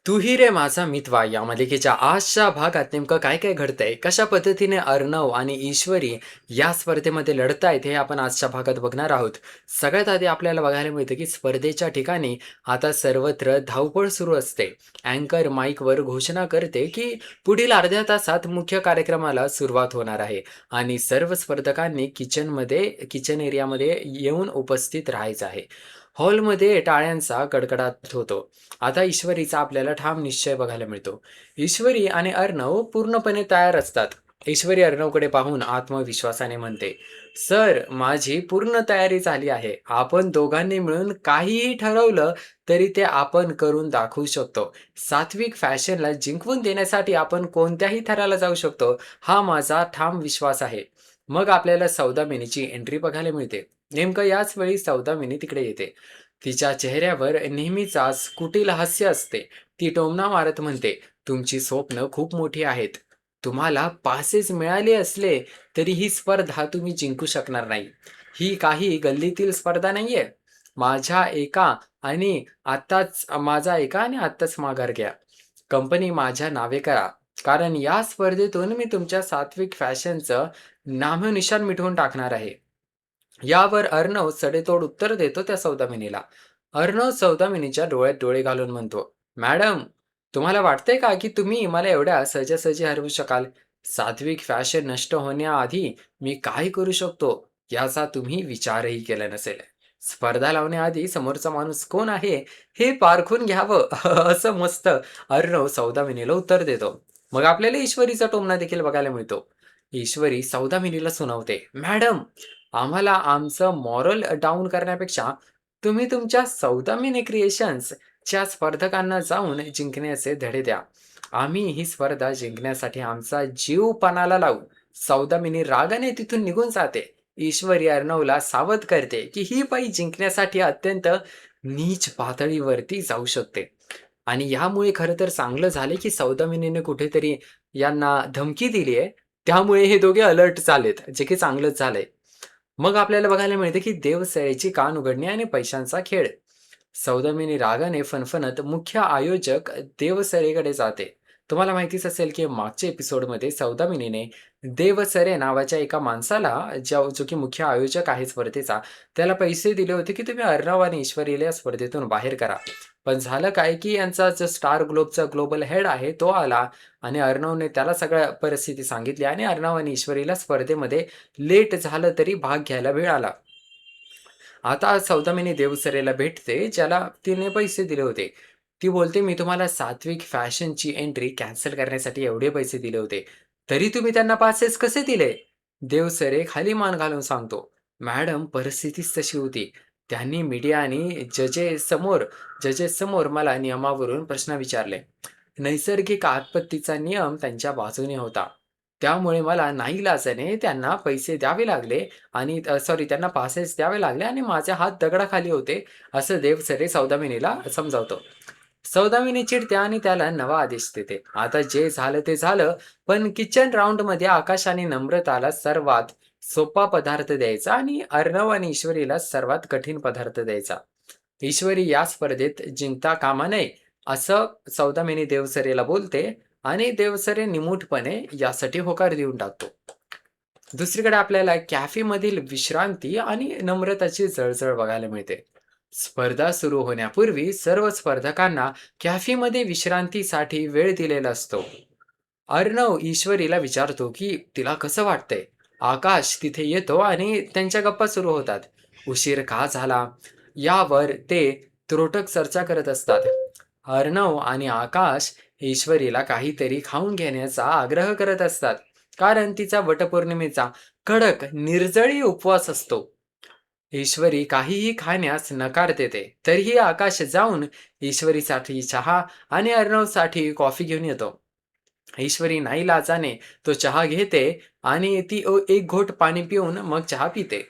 तू ही रे माझा मितवा या मालिकेच्या आजच्या भागात नेमकं काय काय घडतंय, कशा पद्धतीने अर्णव आणि ईश्वरी या स्पर्धेमध्ये लढतायत हे आपण आजच्या भागात बघणार आहोत. सगळ्यात आधी आपल्याला बघायला मिळतं की स्पर्धेच्या ठिकाणी आता सर्वत्र धावपळ सुरू असते. अँकर माईकवर घोषणा करते की पुढील अर्ध्या तासात मुख्य कार्यक्रमाला सुरुवात होणार आहे आणि सर्व स्पर्धकांनी किचन एरियामध्ये येऊन उपस्थित राहायचं आहे. हॉलमध्ये टाळ्यांचा कडकडाट होतो. आता ईश्वरीचा आपल्याला ठाम निश्चय बघायला मिळतो. ईश्वरी आणि अर्णव पूर्णपणे तयार असतात. ईश्वरी अर्णवकडे पाहून आत्मविश्वासाने म्हणते, "सर, माझी पूर्ण तयारी झाली आहे. आपण दोघांनी मिळून काहीही ठरवलं तरी ते आपण करून दाखवू शकतो. सात्विक फॅशनला जिंकवून देण्यासाठी आपण कोणत्याही थराला जाऊ शकतो, हा माझा ठाम विश्वास आहे." मग आपल्याला सौदामिनीची एंट्री बघायला मिळते. नेमकं याच वेळी सौदामिनी तिकडे येते. तिच्या चेहऱ्यावर नेहमीचाच कुटील हास्य असते. ती टोमणा मारत म्हणते, "तुमची स्वप्न खूप मोठी आहेत. तुम्हाला पासेस मिळाले असले तरी ही स्पर्धा तुम्ही जिंकू शकणार नाही. ही काही गल्लीतील स्पर्धा नाहीये. माझा ऐका आणि आत्ताच माघार घ्या. कंपनी माझ्या नावे करा. कारण या स्पर्धेतून मी तुमच्या सात्विक फॅशनचं नामोनिशाण मिटवून टाकणार आहे." यावर अर्णव सडेतोड उत्तर देतो त्या सौदामिनीला. अर्णव सौदामिनीच्या डोळ्यात डोळे घालून म्हणतो, "मॅडम, तुम्हाला वाटतंय का की तुम्ही मला एवढ्या सहजासहजी हरवू शकाल? सात्विक फॅशन नष्ट होण्याआधी मी काय करू शकतो याचा तुम्ही विचारही केला नसेल. स्पर्धा लावण्याआधी समोरचा माणूस कोण आहे हे पारखून घ्यावं." असं मस्त अर्णव सौदामिनीला उत्तर देतो. मग आपल्याला ईश्वरीचा टोमणा देखील बघायला मिळतो. ईश्वरी सौदामिनीला सुनावते, "मॅडम, आम्हाला आमचं मॉरल डाउन करण्यापेक्षा तुम्ही तुमच्या सौदामिनी क्रिएशन्सच्या स्पर्धकांना जाऊन जिंकण्याचे धडे द्या. आम्ही ही स्पर्धा जिंकण्यासाठी आमचा जीव पणाला लावू." सौदामिनी रागाने तिथून निघून जाते. ईश्वरी अर्णवला सावध करते की ही बाई जिंकण्यासाठी अत्यंत नीच पातळीवरती जाऊ शकते. आणि यामुळे खरं तर चांगलं झाले की सौदामिनीने कुठेतरी यांना धमकी दिली आहे. त्यामुळे हे दोघे अलर्ट झालेत, जे की चांगलंच झालंय. मग आपल्याला बघायला मिळते की देवसळेची कान उघडणे आणि पैशांचा खेळ. सौदामिनी रागाने फणफणत मुख्य आयोजक देवसरेकडे जाते. तुम्हाला माहितीच असेल की मागच्या एपिसोडमध्ये सौदामिनीने देवसरे नावाच्या एका माणसाला, जो की मुख्य आयोजक आहे स्पर्धेचा, त्याला पैसे दिले होते की तुम्ही अर्णव आणि ईश्वरीला या स्पर्धेतून बाहेर करा. पण झालं काय की यांचा जो स्टार ग्लोबचा ग्लोबल हेड आहे तो आला आणि अर्णवने त्याला सगळ्या परिस्थिती सांगितली आणि अर्णव आणि ईश्वरीला स्पर्धेमध्ये लेट झालं तरी भाग घ्यायला मिळाला. आता सौदामिनी देवसरेला भेटते, ज्याला तिने पैसे दिले होते. ती बोलते, "मी तुम्हाला सात्विक फॅशनची एंट्री कॅन्सल करण्यासाठी एवढे पैसे दिले होते. तरी तुम्ही त्यांना पासेस कसे दिले?" देवसरे खाली मान घालून सांगतो, "मॅडम, परिस्थितीच तशी होती. त्यांनी मीडिया आणि जजेसमोर मला नियमावरून प्रश्न विचारले. नैसर्गिक आपत्तीचा नियम त्यांच्या बाजूने होता. त्यामुळे मला नाईलाजाने त्यांना पैसे द्यावे लागले आणि त्यांना पासेस द्यावे लागले आणि माझे हात दगडाखाली होते." असं देवसरे सौदामिनीला समजावतो. सौदामिनी चिडते आणि त्याला नवा आदेश देते. आता जे झालं ते झालं, पण किचन राउंडमध्ये आकाश आणि नम्रताला सर्वात सोपा पदार्थ द्यायचा आणि अर्णव आणि ईश्वरीला सर्वात कठीण पदार्थ द्यायचा. ईश्वरी या स्पर्धेत जिंकता कामा नये, असं सौदामिनी देवसरेला बोलते आणि देवसरे निमूटपणे यासाठी होकार देऊन टाकतो. दुसरीकडे आपल्याला कॅफेमधील विश्रांती आणि नम्रताची जळजळ बघायला मिळते. स्पर्धा सुरू होण्यापूर्वी सर्व स्पर्धकांना कॅफेमध्ये विश्रांतीसाठी वेळ दिलेला असतो. अर्णव ईश्वरीला विचारतो की तिला कसं वाटतंय. आकाश तिथे येतो आणि त्यांच्या गप्पा सुरू होतात. उशीर का झाला यावर ते त्रोटक चर्चा करत असतात. अर्णव आणि आकाश ईश्वरीला काहीतरी खाऊन घेण्याचा आग्रह करत असतात, कारण तिचा वटपौर्णिमेचा कडक निर्जळी उपवास असतो. ईश्वरी काहीही खाण्यास नकार देते. तरीही आकाश जाऊन ईश्वरीसाठी चहा आणि अर्णवसाठी कॉफी घेऊन येतो. ईश्वरी नाईलाजाने तो चहा घेते आणि ती एक घोट पाणी पिऊन मग चहा पिते.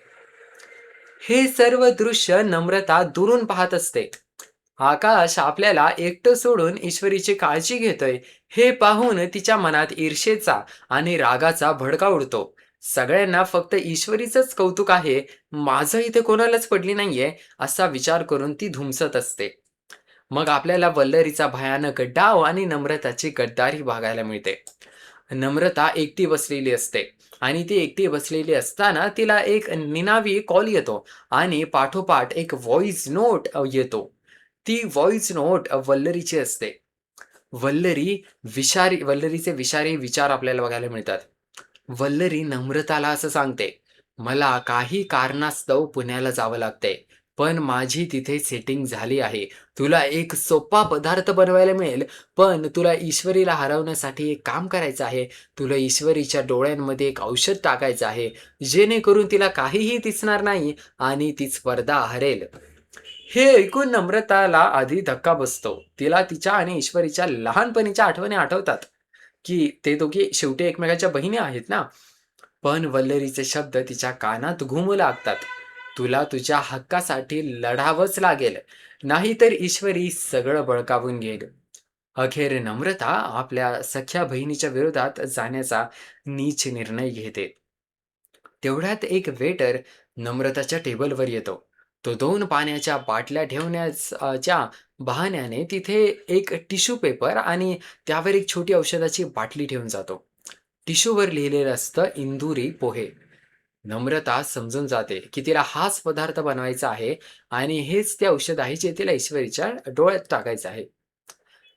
हे सर्व दृश्य नम्रता दुरून पाहत असते. आकाश आपल्याला एकटं सोडून ईश्वरीची काळजी घेतोय हे पाहून तिच्या मनात ईर्षेचा आणि रागाचा भडका उडतो. सगळ्यांना फक्त ईश्वरीचंच कौतुक आहे, माझं इथे कोणालाच पडली नाहीये, असा विचार करून ती धुमसत असते. मग आपल्याला वल्लरीचा भयानक डाव आणि नम्रताची गद्दारी बघायला मिळते. नम्रता एकटी बसलेली असते आणि ती एकटी बसलेली असताना तिला एक निनावी कॉल येतो आणि पाठोपाठ एक व्हॉइस नोट येतो. ती व्हॉइस नोट वल्लरीची असते. वल्लरीचे विषारी विचार आपल्याला बघायला मिळतात. वल्लरी नम्रताला असं सांगते, "मला काही कारणास्तव पुण्याला जावं लागतंय, पण माझी तिथे सेटिंग झाली आहे. तुला एक सोपा पदार्थ बनवायला मिळेल, पण तुला ईश्वरीला हरवण्यासाठी एक काम करायचं आहे. तुला ईश्वरीच्या डोळ्यांमध्ये एक औषध टाकायचं आहे, जेणेकरून तिला काहीही दिसणार नाही आणि ती स्पर्धा हरेल." हे ऐकून नम्रताला आधी धक्का बसतो. तिला तिच्या आणि ईश्वरीच्या लहानपणीच्या आठवणी आठवतात, की ते दोघे शेवटी एकमेकांच्या बहिणी आहेत ना. पण वल्लरीचे शब्द तिच्या कानात घुमू लागतात. तुला तुझ्या हक्कासाठी लढावंच लागेल, नाहीतर ईश्वरी सगळं बळकावून घेईल. अखेर नम्रता आपल्या सख्या बहिणीच्या विरोधात जाण्याचा नीच निर्णय घेते. तेवढ्यात एक वेटर नम्रताच्या टेबलवर येतो. तो 2 पाण्याच्या बाटल्या ठेवण्याच्या बहाण्याने तिथे एक टिश्यू पेपर आणि त्यावर एक छोटी औषधाची बाटली ठेवून जातो. टिश्यूवर लिहिलेलं असतं इंदुरी पोहे. नम्रता समजून जाते, की तिला हाच पदार्थ बनवायचा आहे आणि हेच ते औषध आहे जे तिला ईश्वरीच्या डोळ्यात टाकायचं आहे.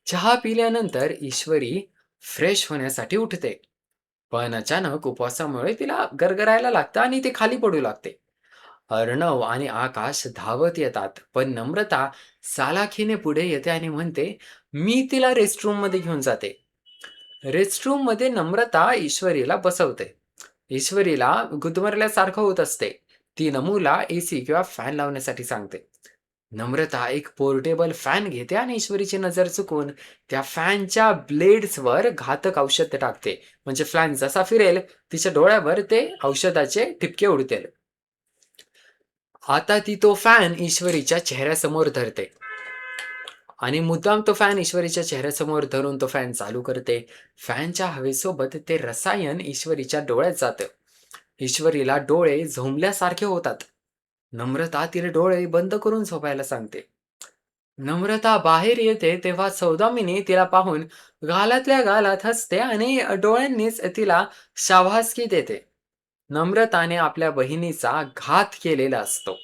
चहा पिल्यानंतर ईश्वरी फ्रेश होण्यासाठी उठते. पण अचानक उपवासामुळे तिला गरगरायला लागतं आणि ती खाली पडू लागते. अर्णव आणि आकाश धावत येतात, पण नम्रता सालाखीने पुढे येते आणि म्हणते, "मी तिला रेस्टरूममध्ये घेऊन जाते." रेस्टरूममध्ये नम्रता ईश्वरीला बसवते. ईश्वरीला गुदमरल्यासारखं होत असते. ती नमूला एसी किंवा फॅन लावण्यासाठी सांगते. नम्रता एक पोर्टेबल फॅन घेते आणि ईश्वरीची नजर चुकवून त्या फॅनच्या ब्लेड्सवर घातक औषध टाकते. म्हणजे फॅन जसा फिरेल, तिच्या डोळ्यावर ते औषधाचे ठिपके उडतील. आता ती तो फॅन ईश्वरीच्या चेहऱ्यासमोर धरते आणि मुद्दाम तो फॅन ईश्वरीच्या चेहऱ्यासमोर धरून तो फॅन चालू करते. फॅनच्या हवेसोबत ते रसायन ईश्वरीच्या डोळ्यात जातं. ईश्वरीला डोळे झोंबल्यासारखे होतात. नम्रता तिला डोळे बंद करून झोपायला सांगते. नम्रता बाहेर येते तेव्हा सौदामिनी तिला पाहून गालातल्या गालात हसते आणि डोळ्यांनीच तिला शाबासकी देते. नम्रताने आपल्या बहिणीचा घात केलेला असतो.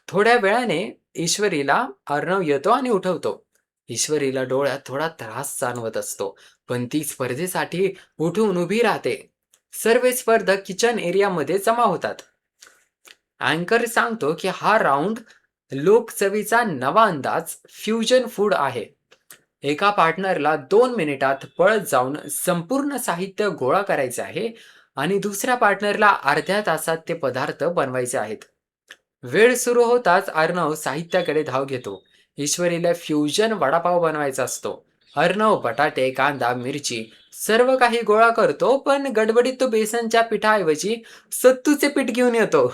थोड्या वेळाने ईश्वरीला अर्णव येतो आणि उठवतो. ईश्वरीला डोळ्यात थोडा त्रास जाणवत असतो, पण ती स्पर्धेसाठी उठून उभी राहते. सर्व स्पर्धक किचन एरियामध्ये जमा होतात. अँकर सांगतो की हा राऊंड लोकचवीचा नवा अंदाज फ्युजन फूड आहे. एका पार्टनरला 2 मिनिटात पळत जाऊन संपूर्ण साहित्य गोळा करायचे आहे आणि दुसऱ्या पार्टनरला अर्ध्या तासात ते पदार्थ बनवायचे आहेत. वेळ सुरू होताच अर्णव साहित्याकडे धाव घेतो. ईश्वरीला फ्युजन वडापाव बनवायचा असतो. अर्णव बटाटे, कांदा, मिरची सर्व काही गोळा करतो, पण गडबडीत तो बेसनच्या पिठाऐवजी सत्तूचे पीठ घेऊन येतो.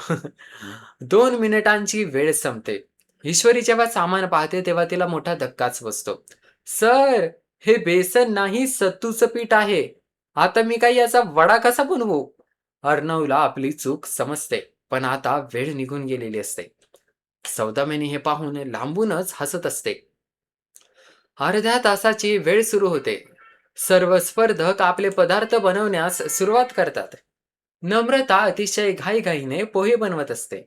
2 मिनिटांची वेळ संपते. ईश्वरी जेव्हा सामान पाहते तेव्हा तिला मोठा धक्काच बसतो. "सर, हे बेसन नाही सत्तूचं पीठ आहे. आता मी काही याचा वडा कसा बनवू?" अर्णवला आपली चूक समजते, पण आता वेळ निघून गेलेली असते. सौदामिनी हे पाहून लांबूनच हसत असते. अर्ध्या तासाची वेळ सुरू होते. सर्व स्पर्धक आपले पदार्थ बनवण्यास सुरुवात करतात. नम्रता अतिशय घाईघाईने पोहे बनवत असते.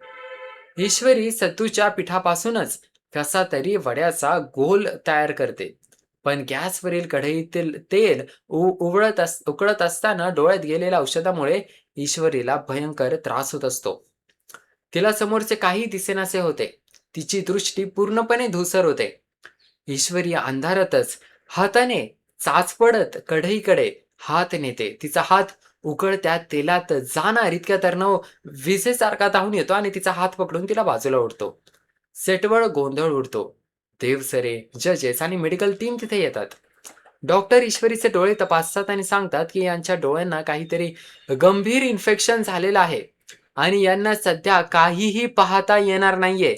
ईश्वरी सत्तूच्या पिठापासूनच कसा तरी वड्याचा गोल तयार करते. पण गॅसवरील कढईतील तेल उकळत असताना डोळ्यात गेलेल्या औषधामुळे ईश्वरीला भयंकर त्रास होत असतो. तिला समोरचे काही दिसेनासे होते. तिची दृष्टी पूर्णपणे धूसर होते. ईश्वरी अंधारातच हाताने चाच पडत कढईकडे हात नेते. तिचा हात उकळत्या तेलात जाणार इतक्यात अर्णव विजेसारखा धावून येतो आणि तिचा हात पकडून तिला बाजूला ओढतो. सेटवर गोंधळ उडतो. देवसरे, जजेस आणि मेडिकल टीम तिथे येतात. डॉक्टर ईश्वरीचे डोळे तपासतात आणि सांगतात की यांच्या डोळ्यांना काहीतरी गंभीर इन्फेक्शन झालेलं आहे आणि यांना सध्या काहीही पाहता येणार नाहीये.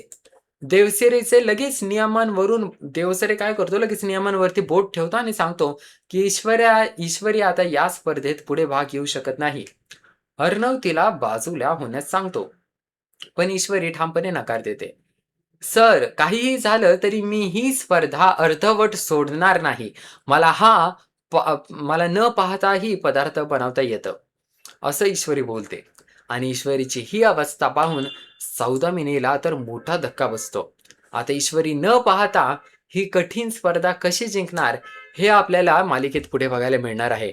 देवसरे काय करतो, लगेच नियमांवरती बोट ठेवतो आणि सांगतो की ईश्वरी आता या स्पर्धेत पुढे भाग घेऊ शकत नाही. अर्णव तिला बाजूला होण्यास सांगतो, पण ईश्वरी ठामपणे नकार देते. सर, काहीही झालं तरी मी ही स्पर्धा अर्धवट सोडणार नाही. मला हा मला न पाहताही पदार्थ बनवता येतं. असं ईश्वरी बोलते आणि ईश्वरीची ही अवस्था पाहून सौदामिनीला तर मोठा धक्का बसतो. आता ईश्वरी न पाहता ही कठीण स्पर्धा कशी जिंकणार हे आपल्याला मालिकेत पुढे बघायला मिळणार आहे.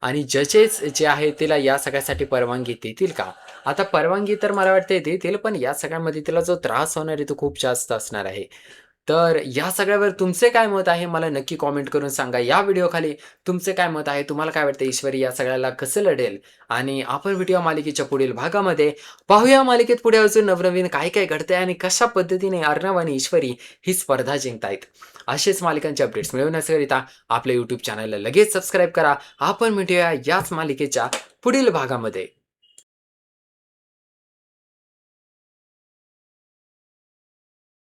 आणि जजेस जे आहेत तिला या सगळ्यासाठी परवानगी देतील का? आता परवानगी तर मला वाटते देतील, पण या सगळ्यामध्ये तिला जो त्रास होणार आहे तो खूप जास्त असणार आहे. तर या सगळ्यावर तुमचे काय मत आहे मला नक्की कॉमेंट करून सांगा. या व्हिडिओखाली तुमचे काय मत आहे? तुम्हाला काय वाटतं ईश्वरी या सगळ्याला कसं लढेल? आणि आपण भेटूया मालिकेच्या पुढील भागामध्ये. पाहूया मालिकेत पुढे अजून नवनवीन काय-काय घडतंय आणि कशा पद्धतीने अर्णव आणि ईश्वरी ही स्पर्धा जिंकतायत. असेच मालिकांचे अपडेट्स मिळवण्याकरिता आपल्या YouTube चॅनलला लगेच सबस्क्राईब करा. आपण भेटूया याच मालिकेच्या पुढील भागामध्ये.